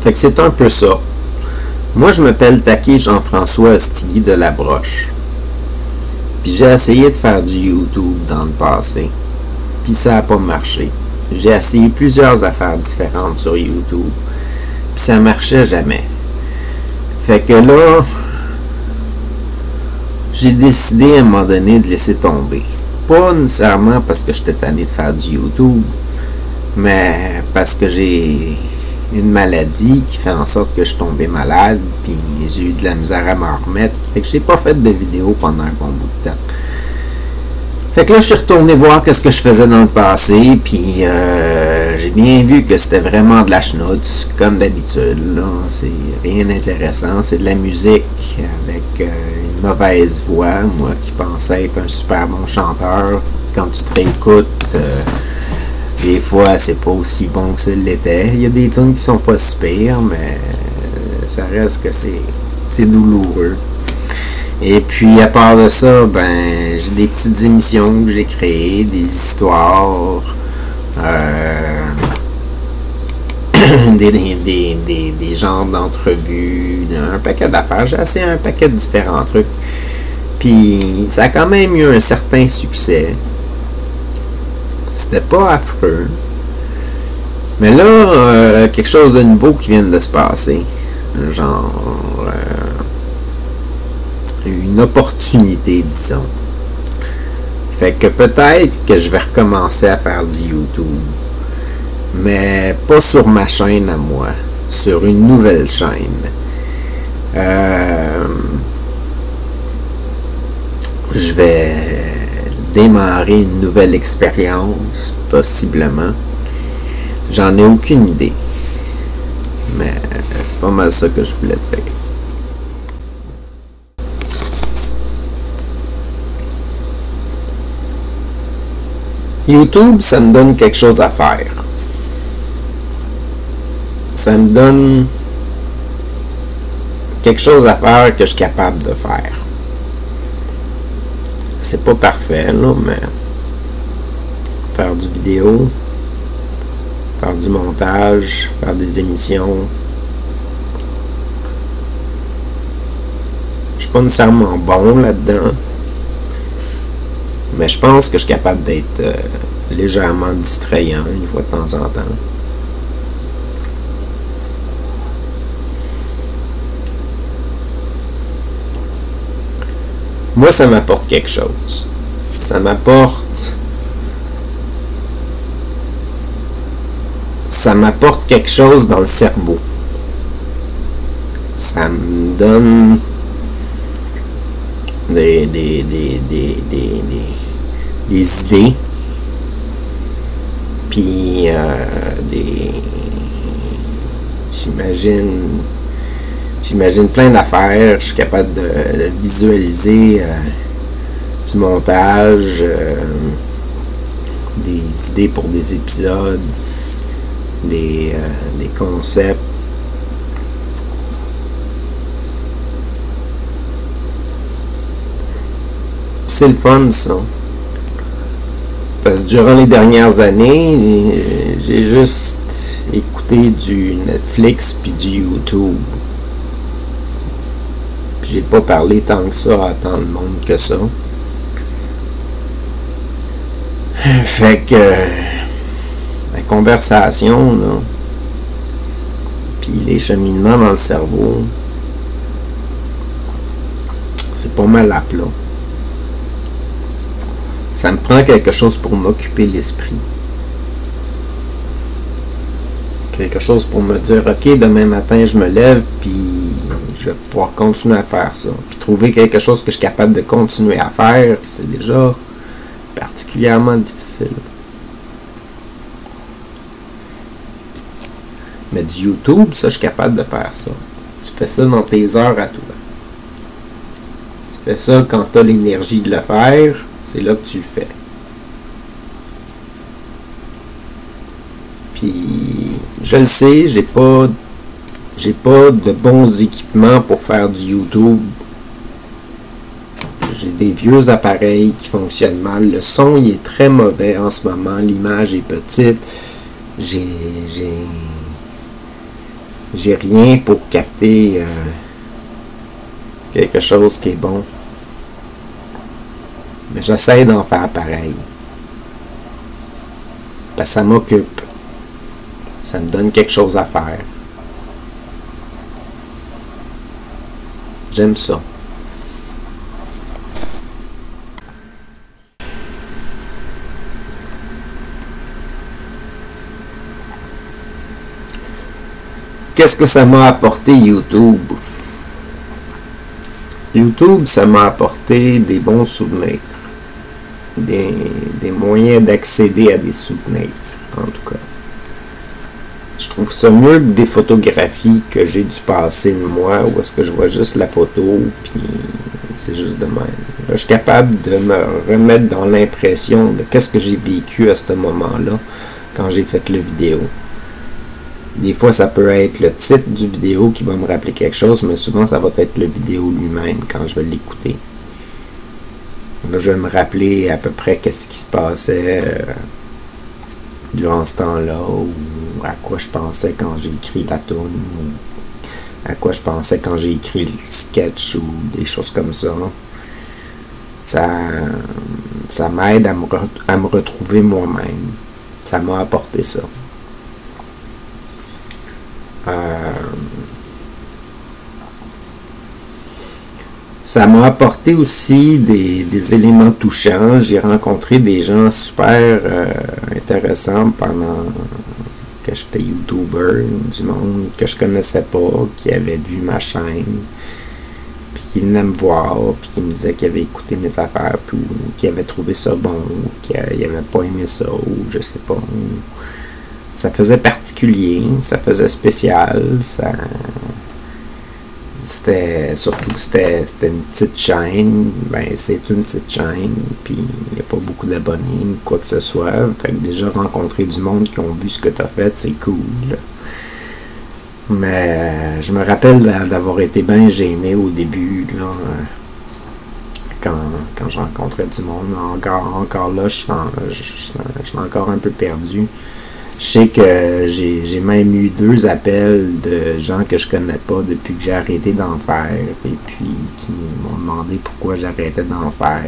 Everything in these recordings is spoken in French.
Fait que c'est un peu ça. Moi, je m'appelle Taki Jean-François Astigui de La Broche. Puis j'ai essayé de faire du YouTube dans le passé. Puis ça n'a pas marché. J'ai essayé plusieurs affaires différentes sur YouTube. Puis ça marchait jamais. Fait que là, j'ai décidé à un moment donné de laisser tomber. Pas nécessairement parce que j'étais tanné de faire du YouTube, mais parce que j'ai une maladie qui fait en sorte que je suis tombé malade, puis j'ai eu de la misère à m'en remettre. Fait que j'ai pas fait de vidéo pendant un bon bout de temps. Fait que là, je suis retourné voir qu'est-ce que je faisais dans le passé, puis j'ai bien vu que c'était vraiment de la schnutz, comme d'habitude. C'est rien d'intéressant, c'est de la musique avec une mauvaise voix. Moi qui pensais être un super bon chanteur, quand tu te réécoutes, des fois c'est pas aussi bon que ça l'était. Il y a des tunes qui sont pas si pires, mais ça reste que c'est douloureux. Et puis à part de ça, ben j'ai des petites émissions que j'ai créées, des histoires, des genres d'entrevues, un paquet d'affaires. J'ai essayé un paquet de différents trucs. Puis ça a quand même eu un certain succès. C'était pas affreux. Mais là, quelque chose de nouveau qui vient de se passer. Genre une opportunité, disons. Fait que peut-être que je vais recommencer à faire du YouTube. Mais pas sur ma chaîne à moi. Sur une nouvelle chaîne. Je vais démarrer une nouvelle expérience, possiblement. J'en ai aucune idée. Mais c'est pas mal ça que je voulais dire. YouTube, ça me donne quelque chose à faire. Ça me donne quelque chose à faire que je suis capable de faire. C'est pas parfait, là, mais faire du vidéo, faire du montage, faire des émissions. Je suis pas nécessairement bon là-dedans. Mais je pense que je suis capable d'être légèrement distrayant une fois de temps en temps. Moi, ça m'apporte quelque chose. Ça m'apporte quelque chose dans le cerveau. Ça me donne des idées, puis j'imagine plein d'affaires. Je suis capable de visualiser du montage, des idées pour des épisodes, des concepts. C'est le fun, ça. Parce que durant les dernières années, j'ai juste écouté du Netflix puis du YouTube. Puis j'ai pas parlé tant que ça à tant de monde que ça. Fait que la conversation, là, puis les cheminements dans le cerveau, c'est pas mal à plat. Ça me prend quelque chose pour m'occuper l'esprit. Quelque chose pour me dire, ok, demain matin, je me lève, puis je vais pouvoir continuer à faire ça. Puis trouver quelque chose que je suis capable de continuer à faire, c'est déjà particulièrement difficile. Mais du YouTube, ça, je suis capable de faire ça. Tu fais ça dans tes heures à toi. Tu fais ça quand tu as l'énergie de le faire. C'est là que tu le fais. Puis, je le sais, j'ai pas de bons équipements pour faire du YouTube. J'ai des vieux appareils qui fonctionnent mal. Le son, il est très mauvais en ce moment. L'image est petite. J'ai rien pour capter quelque chose qui est bon. Mais j'essaie d'en faire pareil. Parce que ça m'occupe. Ça me donne quelque chose à faire. J'aime ça. Qu'est-ce que ça m'a apporté YouTube? YouTube, ça m'a apporté des bons souvenirs. Des moyens d'accéder à des souvenirs, en tout cas. Je trouve ça mieux que des photographies que j'ai dû passer de moi, où est-ce que je vois juste la photo, puis c'est juste de même. Là, je suis capable de me remettre dans l'impression de qu'est-ce que j'ai vécu à ce moment-là, quand j'ai fait la vidéo. Des fois, ça peut être le titre du vidéo qui va me rappeler quelque chose, mais souvent, ça va être le vidéo lui-même quand je vais l'écouter. Là, je vais me rappeler à peu près qu'est-ce qui se passait durant ce temps-là, ou à quoi je pensais quand j'ai écrit la toune, ou à quoi je pensais quand j'ai écrit le sketch, ou des choses comme ça. Ça m'aide à me retrouver moi-même. Ça m'a apporté ça. Ça m'a apporté aussi des éléments touchants. J'ai rencontré des gens super intéressants pendant que j'étais YouTuber, du monde que je connaissais pas, qui avait vu ma chaîne, puis qui venait me voir, puis qui me disait qu'il avait écouté mes affaires, puis qui avait trouvé ça bon, ou qu'il avait pas aimé ça, ou je sais pas. Ça faisait particulier, ça faisait spécial, c'était surtout que c'était une petite chaîne, ben c'est une petite chaîne, puis il n'y a pas beaucoup d'abonnés ou quoi que ce soit. Fait que déjà rencontrer du monde qui ont vu ce que tu as fait, c'est cool. Mais je me rappelle d'avoir été bien gêné au début, là, quand je rencontrais du monde. Encore là, je suis encore un peu perdu. Je sais que j'ai même eu 2 appels de gens que je connais pas depuis que j'ai arrêté d'en faire, et puis qui m'ont demandé pourquoi j'arrêtais d'en faire.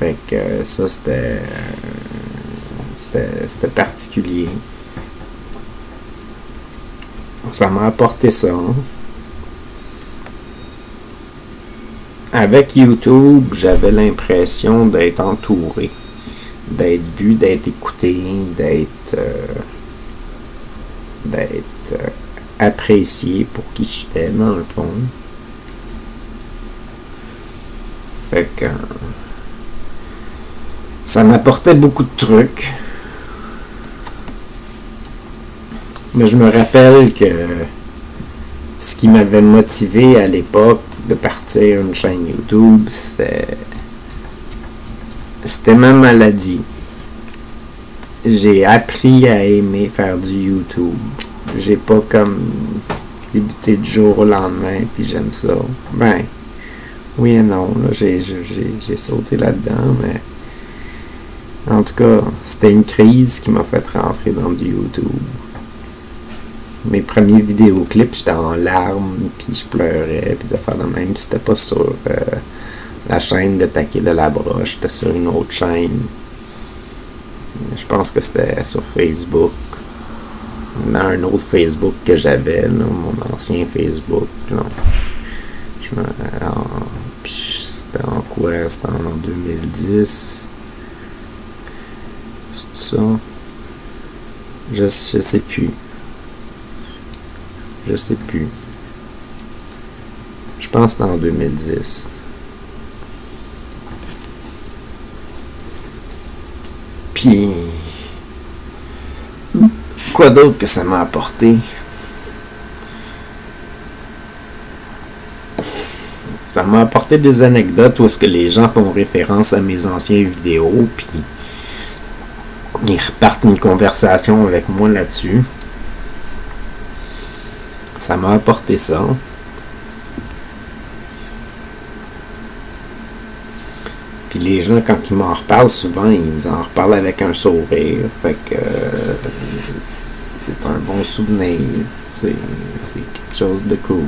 Fait que ça, c'était particulier. Ça m'a apporté ça. Avec YouTube, j'avais l'impression d'être entouré, d'être vu, d'être écouté, d'être apprécié pour qui j'étais dans le fond. Fait que ça m'apportait beaucoup de trucs. Mais je me rappelle que ce qui m'avait motivé à l'époque de partir une chaîne YouTube, c'était ma maladie. J'ai appris à aimer faire du YouTube. J'ai pas comme débuté du jour au lendemain, puis j'aime ça. Ben, oui et non, là, j'ai sauté là-dedans, mais en tout cas, c'était une crise qui m'a fait rentrer dans du YouTube. Mes premiers vidéoclips, j'étais en larmes, puis je pleurais, puis de faire de même. C'était pas sur la chaîne de Taquet de la Broche, c'était sur une autre chaîne. Je pense que c'était sur Facebook. Dans un autre Facebook que j'avais, là, mon ancien Facebook. Puis c'était en quoi? C'était en 2010. C'est ça? Je sais plus. Je sais plus. Je pense que c'était en 2010. Puis, quoi d'autre que ça m'a apporté? Ça m'a apporté des anecdotes où est-ce que les gens font référence à mes anciennes vidéos, puis ils repartent une conversation avec moi là-dessus. Ça m'a apporté ça. Puis les gens, quand ils m'en reparlent, souvent, ils en reparlent avec un sourire. Fait que c'est un bon bon souvenir. C'est quelque chose de cool.